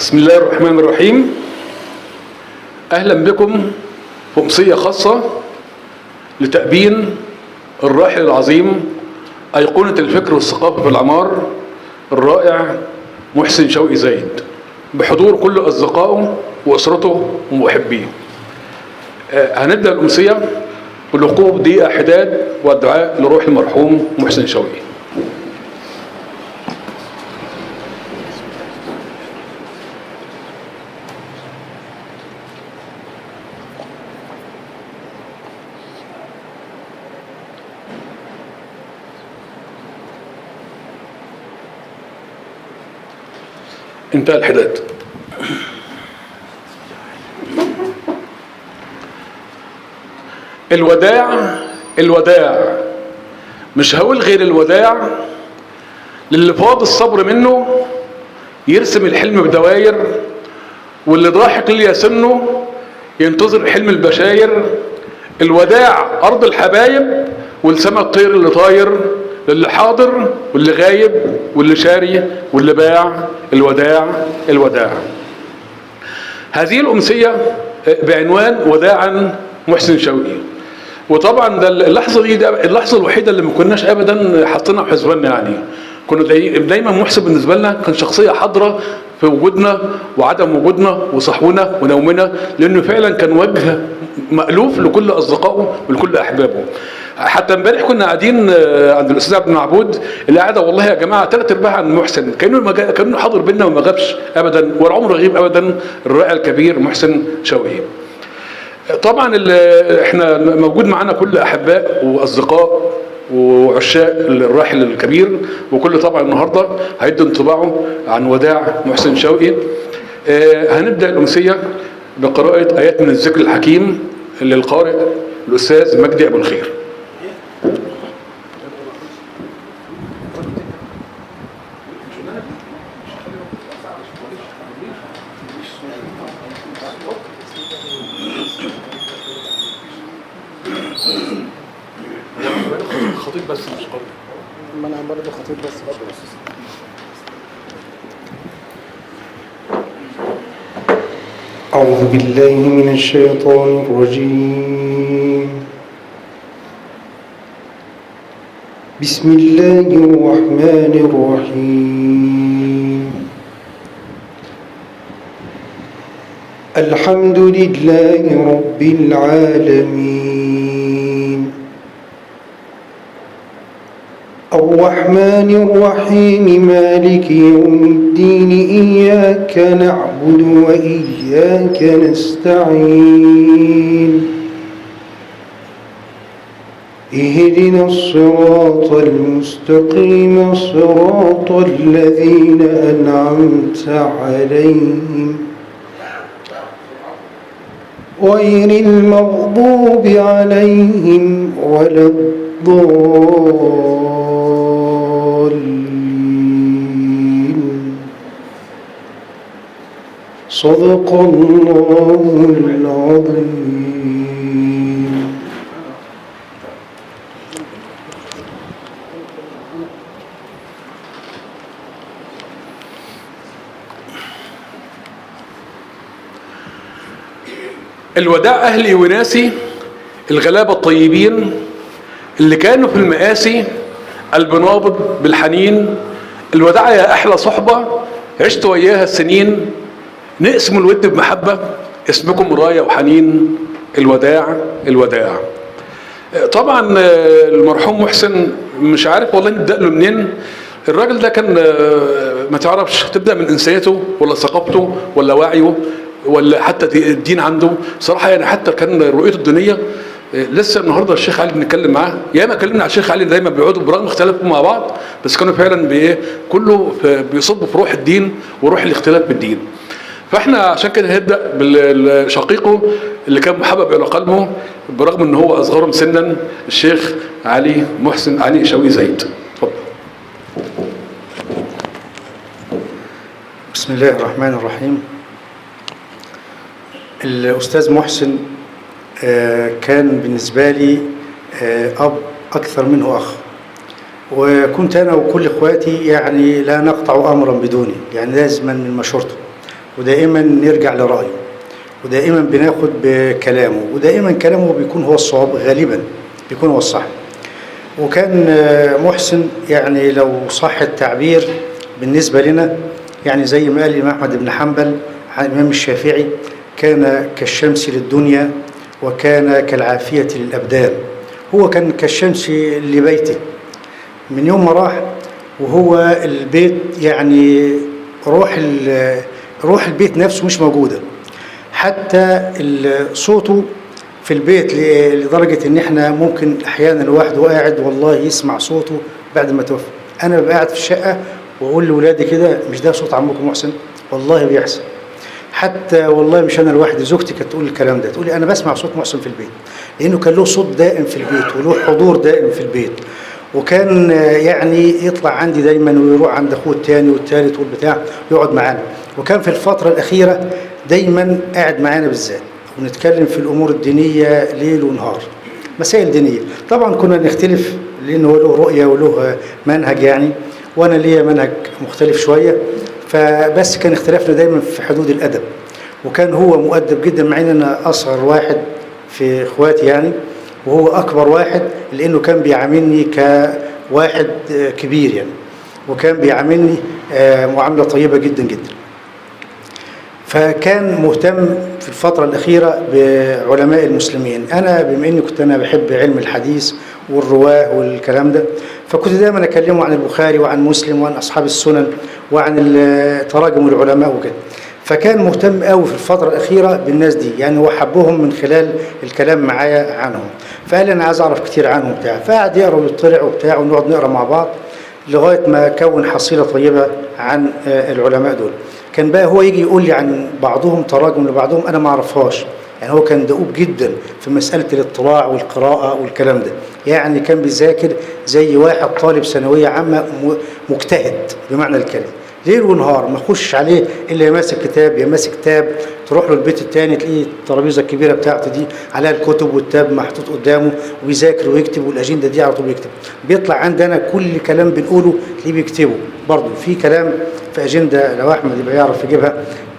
بسم الله الرحمن الرحيم. أهلا بكم في أمسية خاصة لتأبين الراحل العظيم أيقونة الفكر والثقافة في العمار الرائع محسن شوقي زايد، بحضور كل أصدقائه وأسرته ومحبيه. هنبدأ الأمسية بالوقوف دقيقة حداد والدعاء لروح المرحوم محسن شوقي. انتهى الحداد. الوداع مش هقول غير الوداع للي فاض الصبر منه يرسم الحلم بدواير، واللي ضاحك للي يسنه ينتظر حلم البشاير. الوداع أرض الحبايب والسما الطير اللي طاير، للي حاضر واللي غايب واللي شاري واللي باع. الوداع. هذه الأمسية بعنوان وداعا محسن شوقي. وطبعا ده اللحظة دي اللحظة الوحيدة اللي ما كناش أبدا حاطينها في حسباننا، يعني كنا دايما محسن بالنسبة لنا كان شخصية حاضرة في وجودنا وعدم وجودنا وصحونا ونومنا، لأنه فعلا كان وجه مألوف لكل أصدقائه ولكل أحبابه. حتى امبارح كنا قاعدين عند الاستاذ عبد المعبود اللي قاعده، والله يا جماعه ثلاث ارباع عن محسن كانه حاضر بينا وما غابش ابدا ولا عمره غيب ابدا، الرائع الكبير محسن شوقي. طبعا احنا موجود معانا كل احباء واصدقاء وعشاق الراحل الكبير، وكل طبعا النهارده هيدوا انطباعه عن وداع محسن شوقي. هنبدا الامسيه بقراءه ايات من الذكر الحكيم للقارئ الاستاذ مجدي ابو الخير. خطيب بس مش قارئ. ما انا برضه خطيب بس. أعوذ بالله من الشيطان الرجيم. بسم الله الرحمن الرحيم. الحمد لله رب العالمين، الرحمن الرحيم، مالك يوم الدين، إياك نعبد وإياك نستعين، اهدنا الصراط المستقيم، صراط الذين أنعمت عليهم غير المغضوب عليهم ولا الضالين. صدق الله العظيم. الوداع أهلي وناسي الغلابة الطيبين اللي كانوا في المآسي، البنابض بالحنين. الوداع يا أحلى صحبة عشت وياها السنين، نقسم الود بمحبة، اسمكم راية وحنين. الوداع. طبعا المرحوم محسن مش عارف والله نبدأ له منين. الراجل ده كان ما تعرفش تبدأ من إنسانيته ولا ثقافته ولا وعيه ولا حتى الدين عنده صراحة. يعني حتى كان رؤيته الدينية لسه النهارده الشيخ علي بنتكلم معاه، ياما كلمنا على الشيخ علي، دايما بيقعدوا برغم اختلافهم مع بعض بس كانوا فعلا كله بيصبوا في روح الدين وروح الاختلاف بالدين. فاحنا عشان كده هنبدا بشقيقه اللي كان محبب الى قلبه برغم ان هو اصغرهم سنا، الشيخ علي شوقي زايد. اتفضل. بسم الله الرحمن الرحيم. الأستاذ محسن كان بالنسبة لي أب أكثر منه أخ، وكنت أنا وكل إخواتي يعني لا نقطع أمرا بدونه، يعني لازما من مشورته. ودائما نرجع لرأيه، ودائما بناخد بكلامه، ودائما كلامه بيكون هو الصواب، غالبا بيكون هو الصح. وكان محسن يعني لو صح التعبير بالنسبة لنا، يعني زي ما قال الإمام أحمد بن حنبل عن الإمام الشافعي: كان كالشمس للدنيا وكان كالعافية للأبدان. هو كان كالشمس لبيته، من يوم ما راح وهو البيت يعني روح البيت نفسه مش موجودة، حتى صوته في البيت، لدرجة ان احنا ممكن احيانا الواحد وقاعد والله يسمع صوته بعد ما توفى. انا ببقى قاعد في الشقة واقول لاولادي كده: مش ده صوت عمكم محسن؟ والله بيحصل. حتى والله مش انا لوحدي، زوجتي كانت تقول الكلام ده، تقول لي: انا بسمع صوت محسن في البيت، لانه كان له صوت دائم في البيت وله حضور دائم في البيت. وكان يعني يطلع عندي دايما ويروح عند اخوه الثاني والثالث والبتاع ويقعد معانا. وكان في الفترة الأخيرة دايما قاعد معانا بالذات، ونتكلم في الأمور الدينية ليل ونهار، مسائل دينية. طبعا كنا نختلف لأنه له رؤية وله منهج يعني، وأنا ليا منهج مختلف شوية، فبس كان اختلافنا دايما في حدود الأدب. وكان هو مؤدب جدا، مع ان انا اصغر واحد في اخواتي يعني، وهو اكبر واحد، لانه كان بيعاملني كواحد كبير يعني، وكان بيعاملني معاملة طيبة جدا جدا. فكان مهتم في الفترة الأخيرة بعلماء المسلمين. أنا بما أني كنت بحب علم الحديث والرواه والكلام ده، فكنت دائما أكلمه عن البخاري وعن مسلم وعن أصحاب السنن وعن تراجم العلماء وكده. فكان مهتم قوي في الفترة الأخيرة بالناس دي يعني، وحبهم من خلال الكلام معايا عنهم. فقال لي: أنا عايز أعرف كتير عنهم بتاع. فقعد يقرأ ويطلع وبتاع، ونقعد نقرأ مع بعض لغاية ما كون حصيلة طيبة عن العلماء دول. كان بقى هو يجي يقول لي عن بعضهم تراجم لبعضهم أنا ما أعرفهاش يعني. هو كان دؤوب جدا في مسألة الاطلاع والقراءة والكلام ده يعني، كان بيذاكر زي واحد طالب ثانوية عامة مجتهد بمعنى الكلمة، ليل ونهار ما يخش عليه إلا يمسك كتاب يمسك كتاب. تروح له البيت التاني تلاقيه الترابيزة الكبيرة بتاعته دي عليها الكتب والتاب محطوط قدامه، ويذاكر ويكتب، والأجندة دي على طول بيكتب. بيطلع عندنا كل كلام بنقوله تلاقيه بيكتبه برضه. في كلام في أجندة لو أحمد يبقى يعرف يجيبها،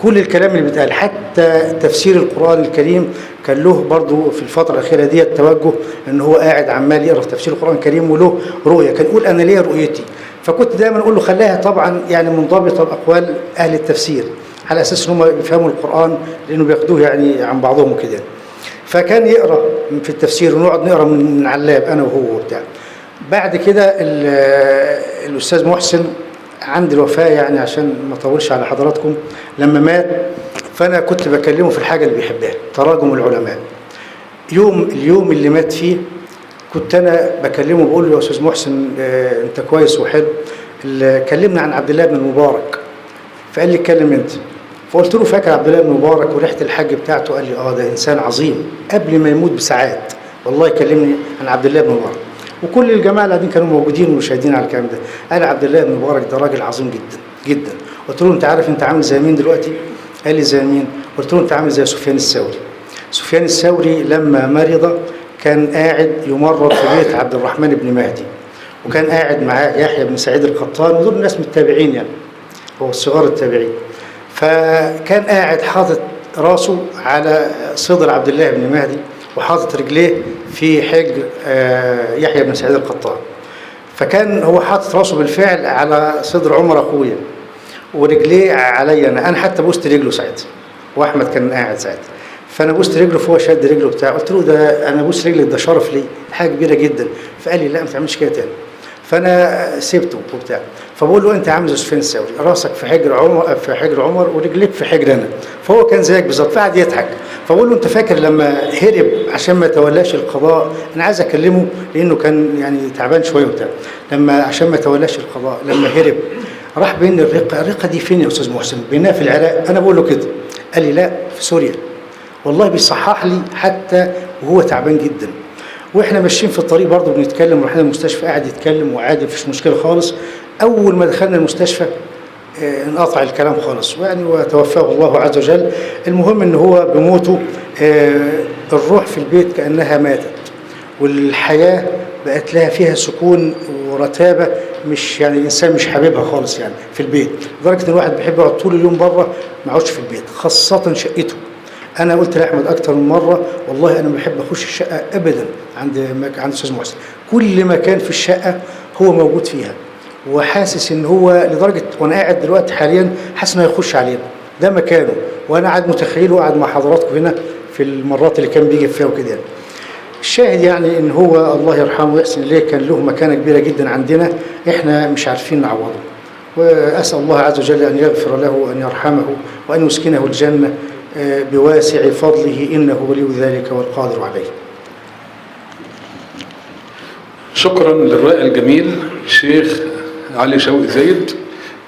كل الكلام اللي بيتقال حتى تفسير القرآن الكريم كان له برضه في الفترة الأخيرة دي التوجه إن هو قاعد عمال يقرأ في تفسير القرآن الكريم وله رؤية. كان يقول: أنا ليا رؤيتي. فكنت دايما اقول له: خليها طبعا يعني منضبطه باقوال اهل التفسير، على اساس ان هم بيفهموا القران، لانه بياخدوه يعني عن بعضهم وكده. فكان يقرا في التفسير ونقعد نقرا من علاب انا وهو وبتاع. بعد كده الاستاذ محسن عند الوفاه يعني، عشان ما اطولش على حضراتكم، لما مات فانا كنت بكلمه في الحاجه اللي بيحبها، تراجم العلماء. اليوم اللي مات فيه كنت انا بكلمه بقول له: يا استاذ محسن انت كويس وحلو، كلمنا عن عبد الله بن المبارك. فقال لي: اتكلم انت. فقلت له: فاكر عبد الله بن المبارك وريحه الحج بتاعته؟ قال لي: ده انسان عظيم. قبل ما يموت بساعات والله كلمني عن عبد الله بن المبارك، وكل الجماعه اللي قاعدين كانوا موجودين ومشاهدين على الكلام ده. قال: عبد الله بن المبارك ده راجل عظيم جدا جدا. قلت له: انت عارف انت عامل زي مين دلوقتي؟ قال لي: زي مين؟ قلت له: انت عامل زي سفيان الثوري. سفيان الثوري لما مرض كان قاعد يمرض في بيت عبد الرحمن بن مهدي، وكان قاعد معاه يحيى بن سعيد القطان، ودول ناس من التابعين يعني، هو صغار التابعين. فكان قاعد حاطط راسه على صدر عبد الله بن مهدي، وحاطط رجليه في حجر يحيى بن سعيد القطان. فكان هو حاطط راسه بالفعل على صدر عمر اخويا، ورجليه عليا انا حتى بوست رجله ساعتها، واحمد كان قاعد ساعتها. فانا بوست رجله فهو شد رجله بتاعه. قلت له: ده انا بوست رجلك ده شرف لي، حاجه كبيره جدا. فقال لي: لا ما تعملش كده تاني. فانا سيبته وبتاع. فبقول له: انت عامل زي سفيان الثوري، راسك في حجر عمر ورجليك في حجر انا. فهو كان زيك بالظبط. فقعد يضحك. فبقول له: انت فاكر لما هرب عشان ما تولاش القضاء؟ انا عايز اكلمه لانه كان يعني تعبان شويه وبتاع. عشان ما تولاش القضاء، لما هرب راح بين الرقه دي فين يا استاذ محسن؟ بينها في العراق. انا بقول له كده. قال لي: لا، في سوريا. والله بيصحح لي حتى وهو تعبان جدا. واحنا ماشيين في الطريق برضه بنتكلم، ورحنا المستشفى قاعد يتكلم وعادي مفيش مشكله خالص. اول ما دخلنا المستشفى انقطع الكلام خالص يعني، وتوفاه الله عز وجل. المهم ان هو بموته الروح في البيت كانها ماتت، والحياه بقت لها فيها سكون ورتابه، مش يعني الانسان مش حاببها خالص يعني في البيت، لدرجه ان الواحد بيحب يقعد طول اليوم بره ما يقعدش في البيت، خاصه شقته. انا قلت لاحمد اكتر من مره والله انا ما بحب اخش الشقه ابدا عند استاذ محسن، كل مكان في الشقه هو موجود فيها، وحاسس ان هو لدرجه وانا قاعد دلوقتي حاليا حاسس انه هيخش علينا، ده مكانه، وانا قاعد متخيله قاعد مع حضراتكم هنا في المرات اللي كان بيجي فيها وكده يعني. الشاهد يعني ان هو الله يرحمه ويحسن اليه كان له مكانه كبيره جدا عندنا، احنا مش عارفين نعوضه، واسال الله عز وجل ان يغفر له وان يرحمه وان يسكنه الجنه بواسع فضله انه ولي ذلك والقادر عليه. شكرا للرائع الجميل الشيخ علي شوقي زايد،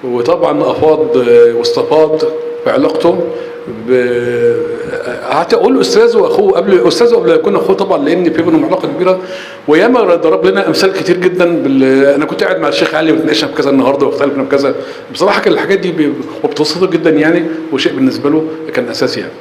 وطبعا افاض واستفاض في علاقته هتقول استاذه واخوه قبل استاذه قبل يكون اخوه طبعا، لان في بينهم علاقه كبيره، وياما ضرب لنا امثال كتير جدا انا كنت قاعد مع الشيخ علي واتناقشنا بكذا النهارده واختلفنا بكذا، بصراحه كان الحاجات دي وبتبسطه جدا يعني، وشيء بالنسبه له كان اساسي يعني.